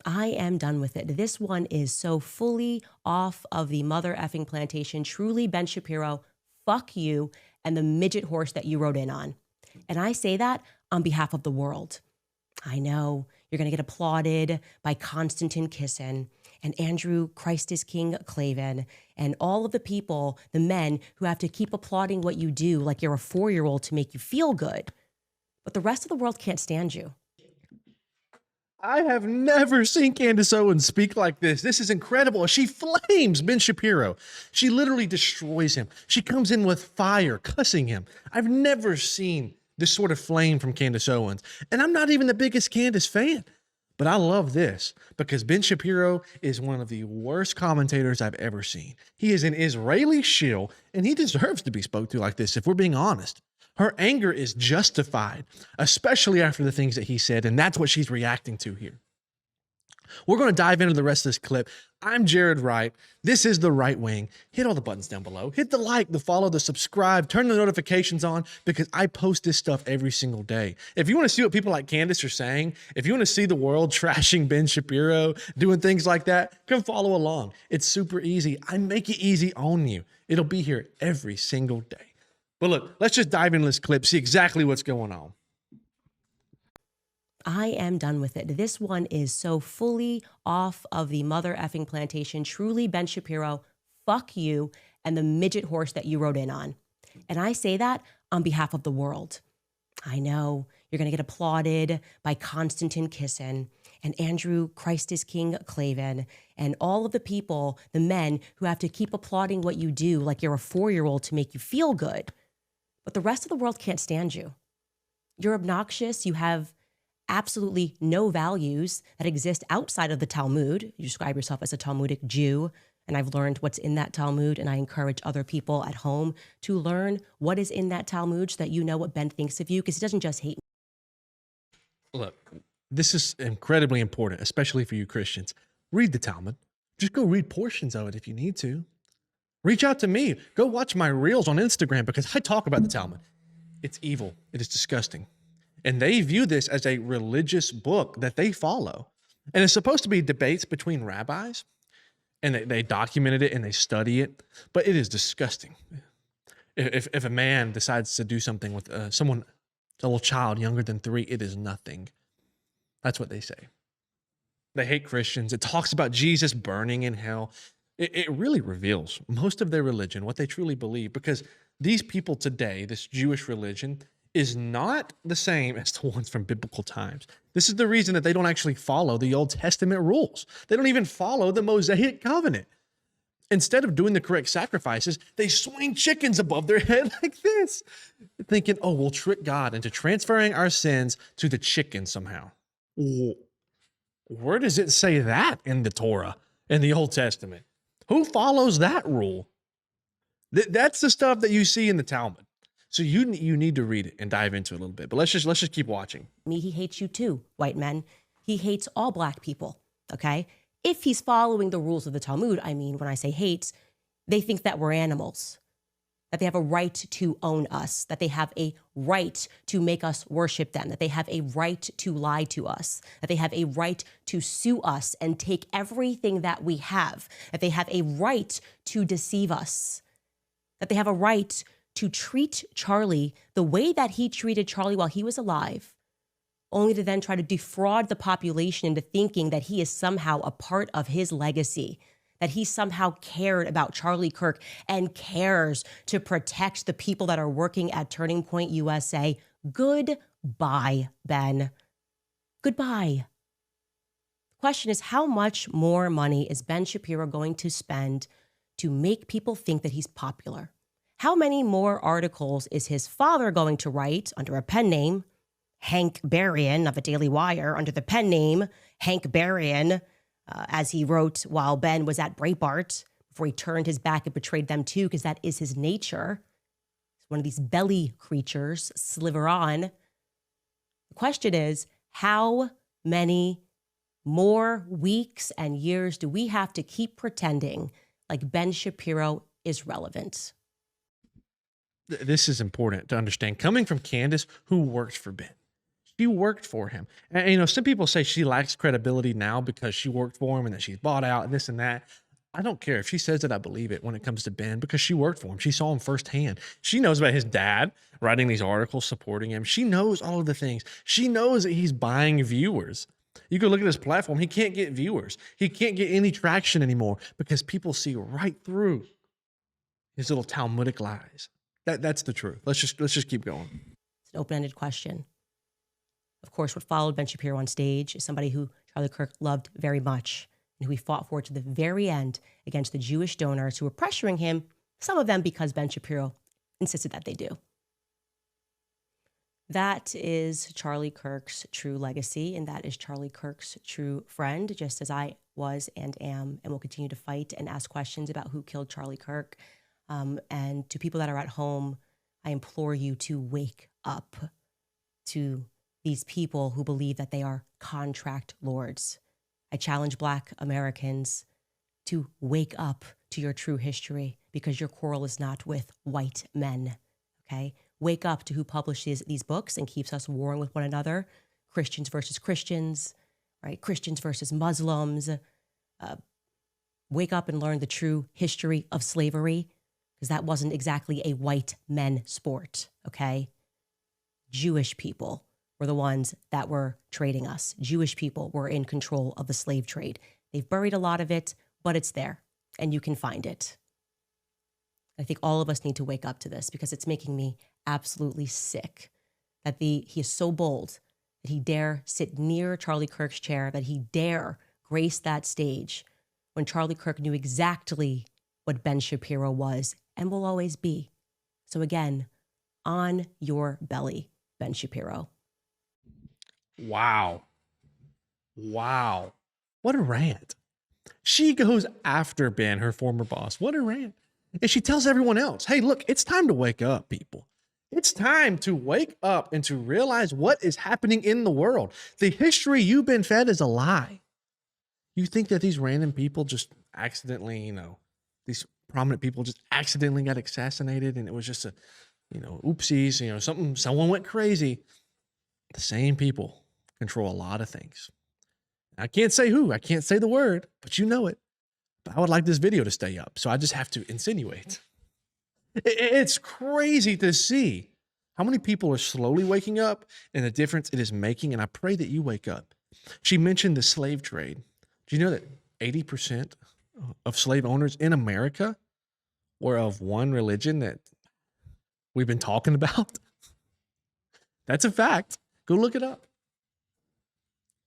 I am done with it. This one is so fully off of the mother effing plantation. Truly Ben Shapiro, fuck you and the midget horse that you rode in on. And I say that on behalf of the world. I know you're going to get applauded by Konstantin Kisin and Andrew Kisin Klavan and all of the people, the men who have to keep applauding what you do like you're a 4-year-old to make you feel good. But the rest of the world can't stand you. I have never seen Candace Owens speak like this. This is incredible. She flames Ben Shapiro. She literally destroys him. She comes in with fire, cussing him. I've never seen this sort of flame from Candace Owens. And I'm not even the biggest Candace fan, but I love this because Ben Shapiro is one of the worst commentators I've ever seen. He is an Israeli shill, and he deserves to be spoke to like this, if we're being honest. Her anger is justified, especially after the things that he said, and that's what she's reacting to here. We're going to dive into the rest of this clip. I'm Jared Wright. This is The Right Wing. Hit all the buttons down below. Hit the like, the follow, the subscribe, turn the notifications on because I post this stuff every single day. If you want to see what people like Candace are saying, if you want to see the world trashing Ben Shapiro, doing things like that, come follow along. It's super easy. I make it easy on you. It'll be here every single day. But look, let's just dive into this clip, see exactly what's going on. I am done with it. This one is so fully off of the mother effing plantation. Truly Ben Shapiro, fuck you and the midget horse that you rode in on. And I say that on behalf of the world. I know you're going to get applauded by Konstantin Kisin and Andrew Kisin Klavan and all of the people, the men who have to keep applauding what you do like you're a 4-year-old to make you feel good. But the rest of the world can't stand you. You're obnoxious. You have absolutely no values that exist outside of the Talmud. You describe yourself as a Talmudic Jew, and I've learned what's in that Talmud, and I encourage other people at home to learn what is in that Talmud so that you know what Ben thinks of you, because he doesn't just hate me. Look, this is incredibly important, especially for you Christians. Read the Talmud. Just go read portions of it if you need to. Reach out to me. Go watch my reels on Instagram because I talk about the Talmud. It's evil. It is disgusting. And they view this as a religious book that they follow. And it's supposed to be debates between rabbis. And they documented it and they study it. But it is disgusting. If a man decides to do something with a little child younger than 3, it is nothing. That's what they say. They hate Christians. It talks about Jesus burning in hell. It really reveals most of their religion, what they truly believe, because these people today, this Jewish religion, is not the same as the ones from biblical times. This is the reason that they don't actually follow the Old Testament rules. They don't even follow the Mosaic covenant. Instead of doing the correct sacrifices, they swing chickens above their head like this, thinking, oh, we'll trick God into transferring our sins to the chicken somehow. Where does it say that in the Torah, in the Old Testament? Who follows that rule? That's the stuff that you see in the Talmud. So you need to read it and dive into it a little bit. But let's just keep watching. He hates you too, white men. He hates all black people, okay? If he's following the rules of the Talmud, I mean, when I say hates, they think that we're animals, that they have a right to own us, that they have a right to make us worship them, that they have a right to lie to us, that they have a right to sue us and take everything that we have, that they have a right to deceive us, that they have a right to treat Charlie the way that he treated Charlie while he was alive, only to then try to defraud the population into thinking that he is somehow a part of his legacy, that he somehow cared about Charlie Kirk and cares to protect the people that are working at Turning Point USA. Goodbye, Ben. Goodbye. The question is, how much more money is Ben Shapiro going to spend to make people think that he's popular? How many more articles is his father going to write under a pen name, Hank Berrien of the Daily Wire, under the pen name Hank Berrien, as he wrote while Ben was at Breitbart, before he turned his back and betrayed them too, because that is his nature. He's one of these belly creatures, sliver on. The question is, how many more weeks and years do we have to keep pretending like Ben Shapiro is relevant? This is important to understand. Coming from Candace, who works for Ben. She worked for him. And, you know, some people say she lacks credibility now because she worked for him and that she's bought out and this and that. I don't care. If she says it, I believe it when it comes to Ben because she worked for him. She saw him firsthand. She knows about his dad writing these articles supporting him. She knows all of the things. She knows that he's buying viewers. You can look at his platform. He can't get viewers. He can't get any traction anymore because people see right through his little Talmudic lies. That's the truth. Let's just keep going. It's an open-ended question. Of course, what followed Ben Shapiro on stage is somebody who Charlie Kirk loved very much and who he fought for to the very end against the Jewish donors who were pressuring him, some of them because Ben Shapiro insisted that they do. That is Charlie Kirk's true legacy, and that is Charlie Kirk's true friend, just as I was and am and will continue to fight and ask questions about who killed Charlie Kirk. And to people that are at home, I implore you to wake up to these people who believe that they are contract lords. I challenge Black Americans to wake up to your true history because your quarrel is not with white men, okay? Wake up to who publishes these books and keeps us warring with one another. Christians versus Christians, right? Christians versus Muslims. Wake up and learn the true history of slavery because that wasn't exactly a white men sport, okay? Jewish people were the ones that were trading us. Jewish people were in control of the slave trade. They've buried a lot of it, but it's there and you can find it. I think all of us need to wake up to this because it's making me absolutely sick that he is so bold that he dare sit near Charlie Kirk's chair, that he dare grace that stage when Charlie Kirk knew exactly what Ben Shapiro was and will always be. So again, on your belly, Ben Shapiro. Wow. What a rant. She goes after Ben, her former boss. What a rant. And she tells everyone else, hey, look, it's time to wake up, people. It's time to wake up and to realize what is happening in the world. The history you've been fed is a lie. You think that these random people just accidentally, these prominent people just accidentally got assassinated and it was just a, oopsies, someone went crazy. The same people control a lot of things. I can't say who, I can't say the word, but you know it. But I would like this video to stay up, so I just have to insinuate. It's crazy to see how many people are slowly waking up and the difference it is making, and I pray that you wake up. She mentioned the slave trade. Do you know that 80% of slave owners in America were of one religion that we've been talking about? That's a fact. Go look it up.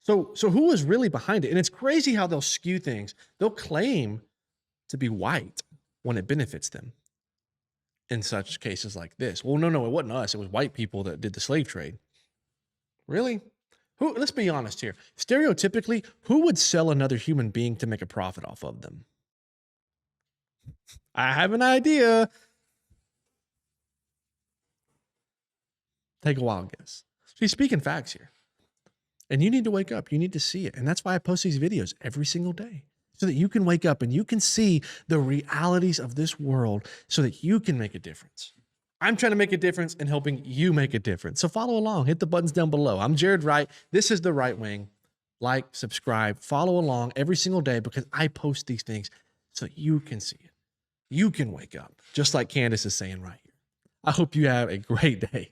So who is really behind it? And it's crazy how they'll skew things. They'll claim to be white when it benefits them in such cases like this. Well, no, it wasn't us. It was white people that did the slave trade. Really? Let's be honest here. Stereotypically, who would sell another human being to make a profit off of them? I have an idea. Take a wild guess. She's speaking facts here. And you need to wake up. You need to see it. And that's why I post these videos every single day, so that you can wake up and you can see the realities of this world so that you can make a difference. I'm trying to make a difference and helping you make a difference. So follow along. Hit the buttons down below. I'm Jared Wright. This is The Right Wing. Like, subscribe, follow along every single day because I post these things so you can see it. You can wake up, just like Candace is saying right here. I hope you have a great day.